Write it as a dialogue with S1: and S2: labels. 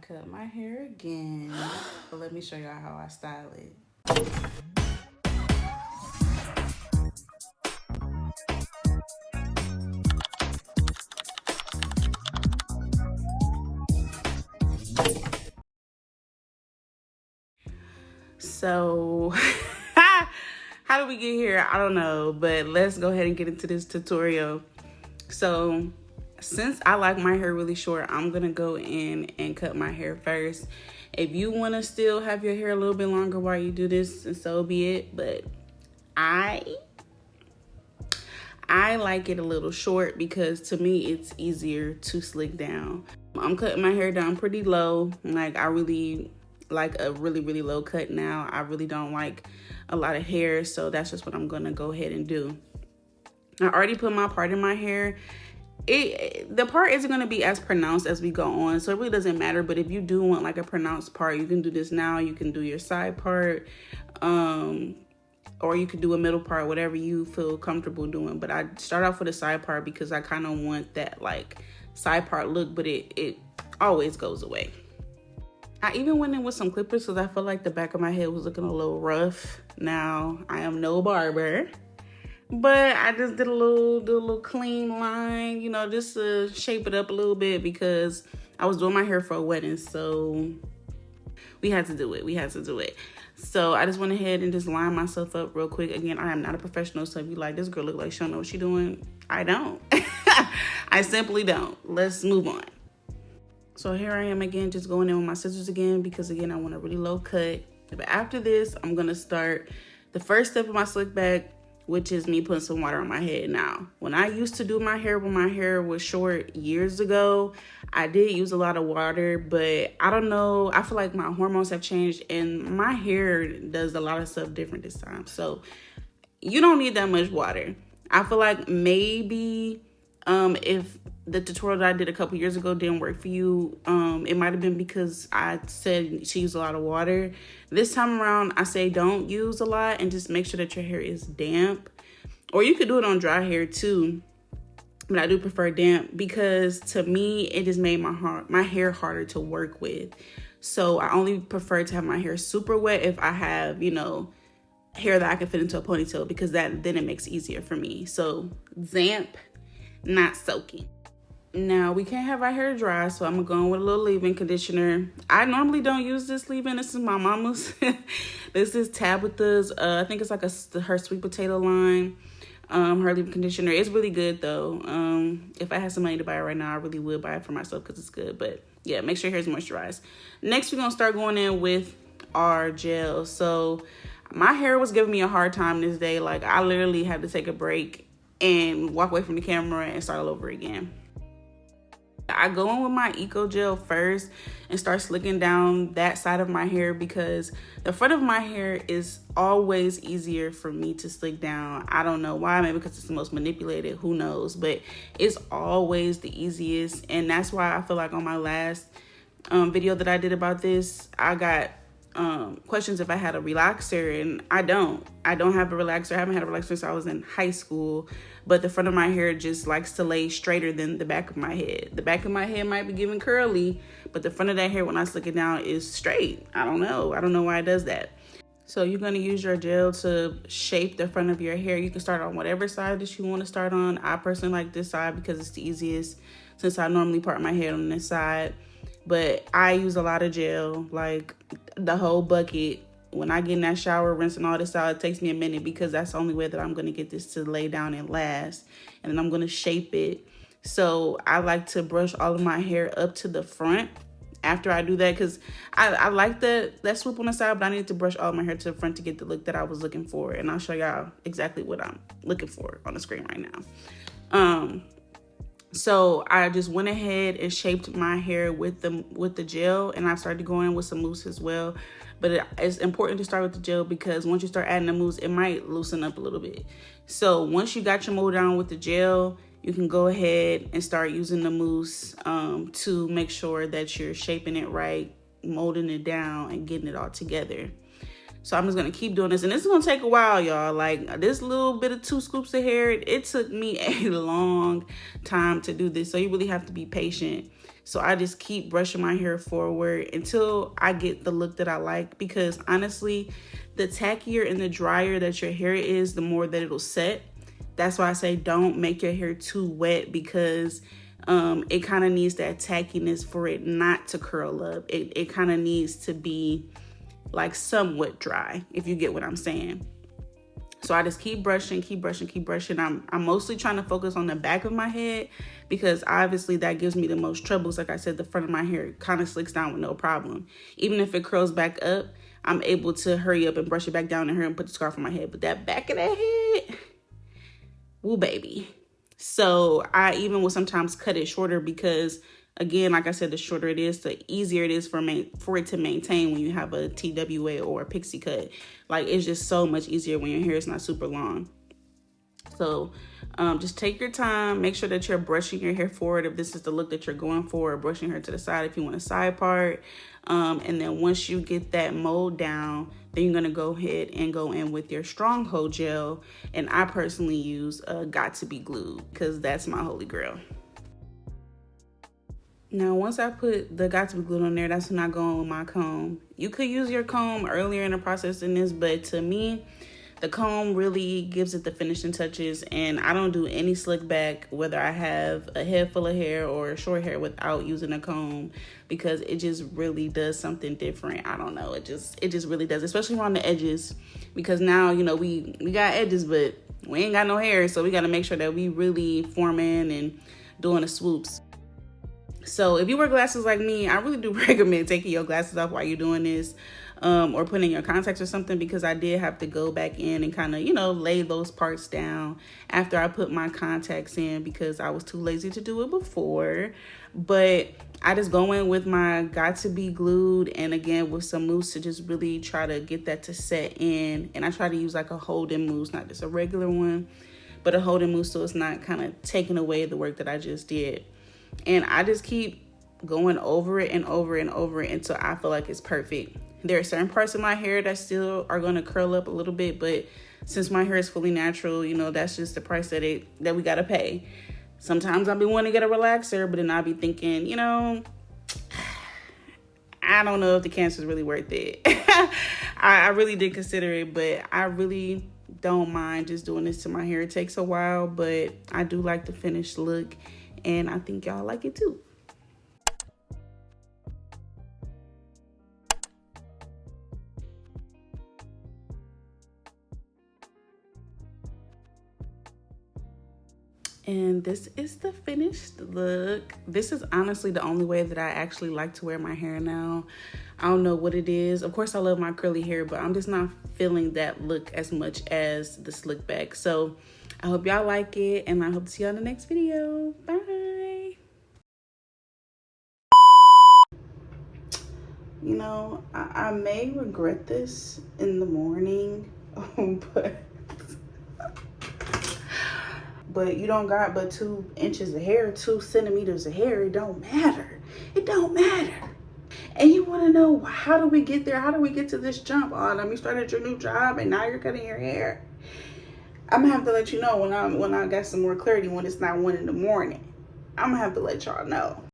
S1: cut my hair again, but let me show y'all how I style it. So, how did we get here? I don't know, but let's go ahead and get into this tutorial. So, since I like my hair really short, I'm gonna go in and cut my hair first. If you wanna still have your hair a little bit longer while you do this, and so be it, but I like it a little short because to me it's easier to slick down. I'm cutting my hair down pretty low. Like, I really like a really low cut now. I really don't like a lot of hair, so that's just what I'm gonna go ahead and do. I already put my part in my hair. The part isn't going to be as pronounced as we go on, so it really doesn't matter. But if you do want like a pronounced part, you can do this now. You can do your side part, or you could do a middle part, whatever you feel comfortable doing. But I start off with a side part because I kind of want that like side part look, but it always goes away. I even went in with some clippers because I feel like the back of my head was looking a little rough. Now, I am no barber, but I just did a little clean line, you know, just to shape it up a little bit because I was doing my hair for a wedding, so we had to do it. So I just went ahead and just lined myself up real quick. Again, I am not a professional, so if you like, this girl look like she don't know what she doing, I don't. I simply don't. Let's move on. So here I am again, just going in with my scissors again because again, I want a really low cut. But after this, I'm gonna start the first step of my slick back, which is me putting some water on my head. Now, when I used to do my hair when my hair was short years ago, I did use a lot of water, but I don't know, I feel like my hormones have changed and my hair does a lot of stuff different this time. So you don't need that much water. I feel like maybe if the tutorial that I did a couple years ago didn't work for you, it might have been because I said to use a lot of water. This time around, I say don't use a lot and just make sure that your hair is damp. Or you could do it on dry hair too, but I do prefer damp because to me, it just made my hair harder to work with. So I only prefer to have my hair super wet if I have, you know, hair that I can fit into a ponytail because then it makes it easier for me. So damp, not soaking. Now, we can't have our hair dry, so I'm going with a little leave-in conditioner. I normally don't use this leave-in. This is my mama's. This is Tabitha's. I think it's like her sweet potato line. Her leave-in conditioner. It's really good, though. If I had some money to buy it right now, I really would buy it for myself because it's good. But, yeah, make sure your hair's moisturized. Next, we're going to start going in with our gel. So, my hair was giving me a hard time this day. Like, I literally had to take a break and walk away from the camera and start all over again. I go in with my Eco Gel first and start slicking down that side of my hair because the front of my hair is always easier for me to slick down. I don't know why, maybe because it's the most manipulated, who knows, but it's always the easiest. And that's why I feel like on my last video that I did about this, I got questions if I had a relaxer, and I don't have a relaxer. I haven't had a relaxer since I was in high school, but the front of my hair just likes to lay straighter than the back of my head. The back of my head might be giving curly, but the front of that hair when I slick it down is straight. I don't know why it does that. So you're going to use your gel to shape the front of your hair. You can start on whatever side that you want to start on. I personally like this side because it's the easiest since I normally part my hair on this side. But I use a lot of gel, like the whole bucket. When I get in that shower, rinsing all this out, it takes me a minute because that's the only way that I'm going to get this to lay down and last. And then I'm going to shape it. So I like to brush all of my hair up to the front after I do that because I like that swoop on the side, but I need to brush all my hair to the front to get the look that I was looking for. And I'll show y'all exactly what I'm looking for on the screen right now. So I just went ahead and shaped my hair with the gel, and I started going with some mousse as well. But it's important to start with the gel because once you start adding the mousse, it might loosen up a little bit. So once you got your mold down with the gel, you can go ahead and start using the mousse to make sure that you're shaping it right, molding it down, and getting it all together. So I'm just gonna keep doing this, and this is gonna take a while, y'all. Like this little bit of 2 scoops of hair, it took me a long time to do this. So you really have to be patient. So I just keep brushing my hair forward until I get the look that I like, because honestly, the tackier and the drier that your hair is, the more that it'll set. That's why I say don't make your hair too wet, because it kind of needs that tackiness for it not to curl up. It kind of needs to be like somewhat dry, if you get what I'm saying. So I just keep brushing, keep brushing, keep brushing. I'm mostly trying to focus on the back of my head, because obviously that gives me the most troubles. Like I said, the front of my hair kind of slicks down with no problem. Even if it curls back up, I'm able to hurry up and brush it back down in here and put the scarf on my head. But that back of that head, woo baby. So I even will sometimes cut it shorter, because again, like I said, the shorter it is, the easier it is for it to maintain when you have a TWA or a pixie cut. Like, it's just so much easier when your hair is not super long. So just take your time. Make sure that you're brushing your hair forward if this is the look that you're going for, or brushing her to the side if you want a side part. And then once you get that mold down, then you're going to go ahead and go in with your stronghold gel. And I personally use Got to Be Glued, because that's my holy grail. Now, once I put the Got to Be Glued on there, that's when I go in with my comb. You could use your comb earlier in the process in this, but to me, the comb really gives it the finishing touches, and I don't do any slick back, whether I have a head full of hair or short hair, without using a comb, because it just really does something different. I don't know. It just really does, especially around the edges, because now, you know, we got edges, but we ain't got no hair, so we got to make sure that we really forming and doing the swoops. So if you wear glasses like me, I really do recommend taking your glasses off while you're doing this, or putting your contacts or something, because I did have to go back in and kind of, you know, lay those parts down after I put my contacts in, because I was too lazy to do it before. But I just go in with my Got to Be Glued, and again with some mousse to just really try to get that to set in. And I try to use like a holding mousse, not just a regular one, but a holding mousse, so it's not kind of taking away the work that I just did. And I just keep going over it and over and over it until I feel like it's perfect. There are certain parts of my hair that still are going to curl up a little bit, but since my hair is fully natural, you know, that's just the price that we got to pay. Sometimes I'll be wanting to get a relaxer, but then I'll be thinking, you know, I don't know if the cancer is really worth it. I really did consider it, but I really don't mind just doing this to my hair. It takes a while, but I do like the finished look, and I think y'all like it too. And this is the finished look. This is honestly the only way that I actually like to wear my hair now. I don't know what it is. Of course, I love my curly hair, but I'm just not feeling that look as much as the slick back. So I hope y'all like it, and I hope to see y'all in the next video. Bye. You know, I may regret this in the morning, but you don't got but 2 inches of hair, 2 centimeters of hair. It don't matter. It don't matter. And you want to know, how do we get there? How do we get to this jump? Oh, let me start at your new job and now you're cutting your hair. I'm gonna have to let you know when I got some more clarity, when it's not 1 in the morning. I'm gonna have to let y'all know.